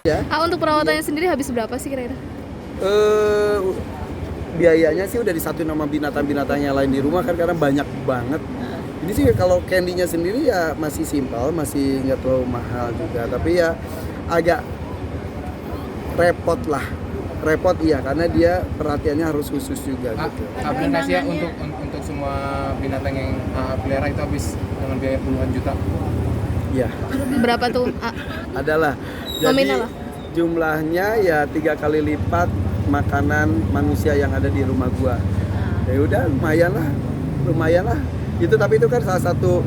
Ya. Untuk perawatannya sendiri habis berapa sih kira-kira? Biayanya sih udah disatuin sama binatang-binatang yang lain di rumah kan karena banyak banget. Ini sih kalau candy-nya sendiri ya masih simpel, masih nggak terlalu mahal juga. Tapi ya agak repot lah. Repot iya karena dia perhatiannya harus khusus juga gitu. Aplikasi ya untuk semua binatang yang pelihara itu habis dengan biaya puluhan juta. Iya. Berapa tuh? Adalah. Jadi Nominal lah. jumlahnya ya 3 kali lipat makanan manusia yang ada di rumah gua. Ya udah lumayan lah. Itu tapi itu kan salah satu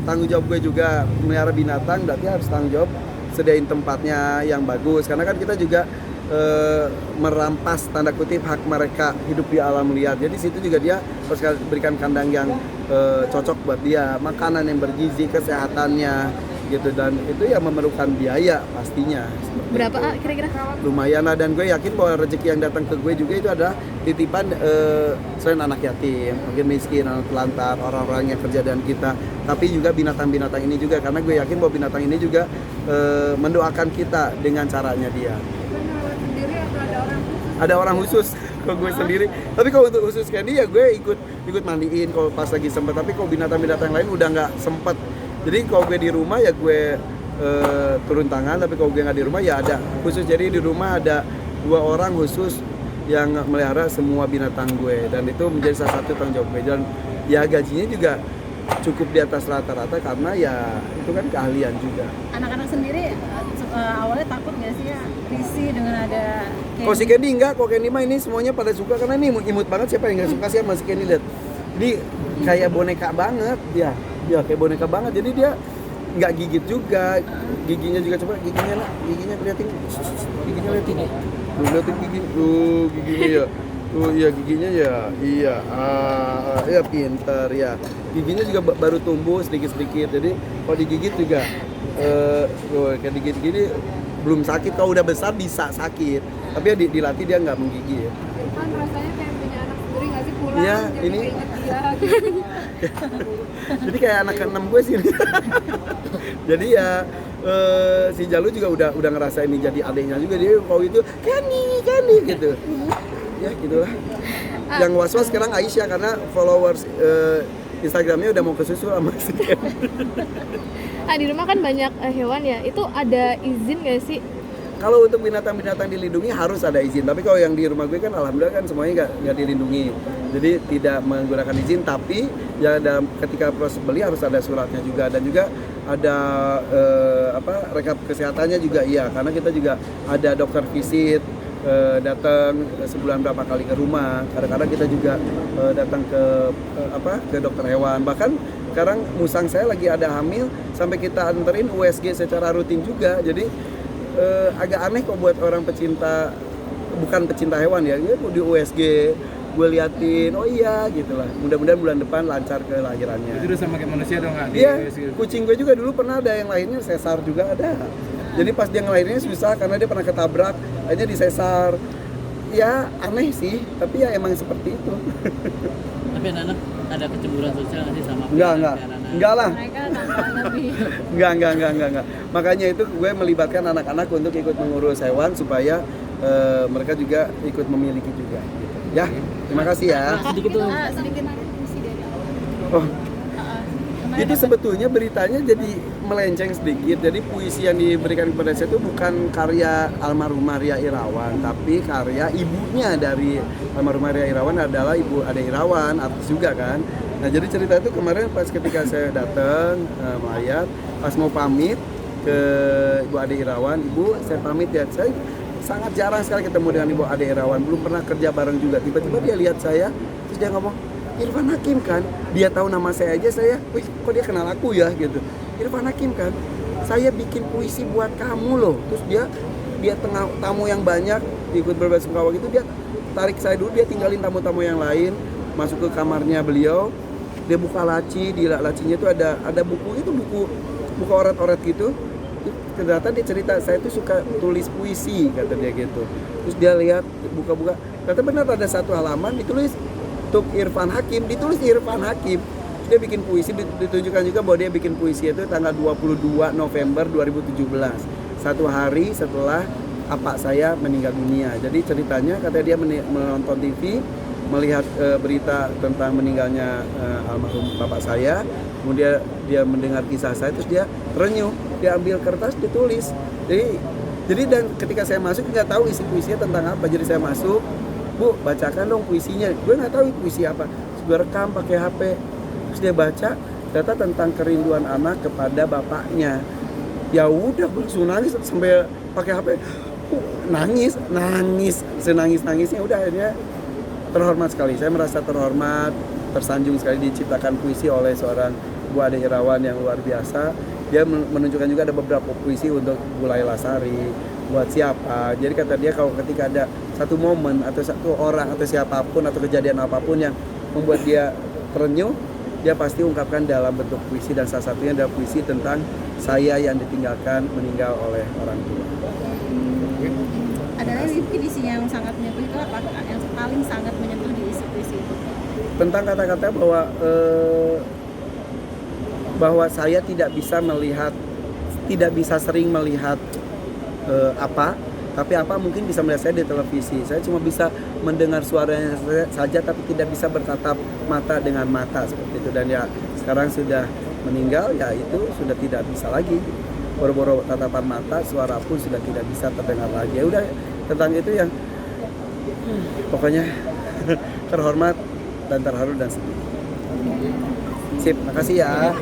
tanggung jawab gue juga melihara binatang, berarti harus tanggung jawab sediain tempatnya yang bagus karena kan kita juga merampas tanda kutip hak mereka hidup di alam liar. Jadi situ juga dia harus berikan kandang yang cocok buat dia, makanan yang bergizi, kesehatannya gitu dan itu ya memerlukan biaya pastinya. Berapa kira-kira? Lumayan lah dan gue yakin bahwa rezeki yang datang ke gue juga itu adalah titipan selain anak yatim, mungkin miskin, anak telantar, orang-orang yang kerja dengan kita, tapi juga binatang-binatang ini juga karena gue yakin bahwa binatang ini juga mendoakan kita dengan caranya dia. Ada orang khusus kalau gue sendiri. Tapi kalau untuk khusus Candy ya gue ikut mandiin kalau pas lagi sempet. Tapi kalau binatang-binatang lain udah nggak sempet. Jadi kalau gue di rumah ya gue turun tangan. Tapi kalau gue nggak di rumah ya ada khusus. Jadi di rumah ada 2 orang khusus yang melihara semua binatang gue. Dan itu menjadi salah satu tanggung jawab gue. Dan ya gajinya juga cukup di atas rata-rata karena ya itu kan keahlian juga. Anak-anak sendiri awalnya takut nggak sih ya risih dengan ada Kalau si Candy enggak, kalau Candy mah ini semuanya pada suka karena ini imut banget, siapa yang nggak suka sih sama si Candy, lihat. Jadi kayak boneka banget ya kayak boneka banget. Jadi dia nggak gigit juga, giginya juga coba giginya liatin, giginya liatin, liatin giginya ya. Iya giginya ya, ya pinter ya. Giginya juga baru tumbuh sedikit-sedikit, jadi kalau digigit juga, kayak digigit gini belum sakit. Kalau udah besar bisa sakit, tapi ya dilatih dia nggak menggigit. Kan rasanya kayak punya anak sendiri nggak sih pulang? Iya, jadi ini. keinget dia gitu. Jadi kayak anak ke-6 gue sih. Jadi ya si Jalu juga udah ngerasain ini jadi adiknya juga, dia kalau itu Candy gitu. Ya gitulah. Yang was-was sekarang Aisyah karena followers Instagramnya udah mau kesusul sama si Candy. Di rumah kan banyak hewan ya, itu ada izin nggak sih? Kalau untuk binatang-binatang dilindungi harus ada izin, tapi kalau yang di rumah gue kan alhamdulillah kan semuanya nggak dilindungi, jadi tidak menggunakan izin. Tapi ya ketika proses beli harus ada suratnya juga, dan juga ada rekap kesehatannya juga iya, karena kita juga ada dokter visit datang sebulan berapa kali ke rumah. Kadang-kadang kita juga datang ke dokter hewan. Bahkan sekarang musang saya lagi ada hamil, sampai kita anterin USG secara rutin juga. Jadi agak aneh kok buat orang bukan pecinta hewan ya, gue di USG gue liatin, oh iya gitulah. Mudah-mudahan bulan depan lancar kelahirannya. Itu udah sama kayak manusia dong nggak? Iya, kucing gue juga dulu pernah ada yang lahirnya sesar juga ada. Jadi pas dia ngelahirinnya susah karena dia pernah ketabrak, akhirnya disesar. Ya aneh sih, tapi ya emang seperti itu. Tapi anak-anak ada kecemburuan sosial nggak sih sama Enggak lah. mereka tanpa lebih Enggak. Makanya itu gue melibatkan anak-anak untuk ikut mengurus hewan supaya mereka juga ikut memiliki juga. Gitu. Ya, terima kasih ya. sedikit tuh sedikit isi dari awal. Oh, itu sebetulnya beritanya jadi melenceng sedikit. Jadi puisi yang diberikan kepada saya itu bukan karya almarhum Maria Irawan, tapi karya ibunya dari almarhum Maria Irawan adalah Ibu Ade Irawan, artis juga kan. Nah jadi cerita itu kemarin pas ketika saya datang melayat, pas mau pamit ke Ibu Ade Irawan, Ibu saya pamit ya, saya sangat jarang sekali ketemu dengan Ibu Ade Irawan, belum pernah kerja bareng juga. Tiba-tiba dia lihat saya, terus dia ngomong, Irfan Hakim kan, dia tahu nama saya aja, saya, wih kok dia kenal aku ya gitu. Irfan Hakim kan, saya bikin puisi buat kamu loh. Terus dia tengah tamu yang banyak ikut berbasungkawa gitu, dia tarik saya dulu, dia tinggalin tamu-tamu yang lain, masuk ke kamarnya beliau, dia buka laci, di lacinya itu ada buku itu, buku oret-oret gitu. Ternyata dia cerita, saya tuh suka tulis puisi kata dia gitu. Terus dia lihat, buka-buka, ternyata benar ada satu halaman ditulis untuk Irfan Hakim, ditulis Irfan Hakim. Dia bikin puisi, ditunjukkan juga bahwa dia bikin puisi itu tanggal 22 November 2017. 1 hari setelah apa saya meninggal dunia. Jadi ceritanya katanya dia menonton TV, melihat berita tentang meninggalnya almarhum bapak saya, kemudian dia mendengar kisah saya, terus dia terenyuh, dia ambil kertas, ditulis. Jadi dan ketika saya masuk nggak tahu isi puisinya tentang apa, jadi saya masuk, Bu bacakan dong puisinya, gue nggak tahu puisi apa, terus gue rekam pakai HP, terus dia baca data tentang kerinduan anak kepada bapaknya. Ya udah gue langsung nangis sampai pakai HP, nangis senangis-nangisnya. Udah akhirnya terhormat sekali, saya merasa terhormat, tersanjung sekali diciptakan puisi oleh seorang Bu Ade Irawan yang luar biasa. Dia menunjukkan juga ada beberapa puisi untuk Bu Laila Sari, buat siapa. Jadi kata dia kalau ketika ada satu momen atau satu orang atau siapapun atau kejadian apapun yang membuat dia terenyuh, dia pasti ungkapkan dalam bentuk puisi, dan salah satunya adalah puisi tentang saya yang ditinggalkan meninggal oleh orang tua. Ada lagi puisi yang sangat menyentuh itu apa? Yang paling sangat menyentuh di isi puisi itu? Tentang kata-kata bahwa saya tidak bisa sering melihat tapi apa mungkin bisa melihat saya di televisi. Saya cuma bisa mendengar suaranya saja, tapi tidak bisa bertatap mata dengan mata seperti itu. Dan ya sekarang sudah meninggal, ya itu sudah tidak bisa lagi. Boro-boro tatapan mata, suara pun sudah tidak bisa terdengar lagi. Ya udah, tentang itu yang pokoknya terhormat dan terharu dan sedih. Sip, makasih ya.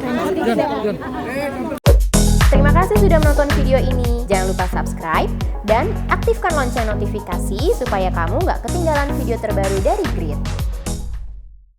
Terima kasih sudah menonton video ini. Jangan lupa subscribe dan aktifkan lonceng notifikasi supaya kamu nggak ketinggalan video terbaru dari Grit.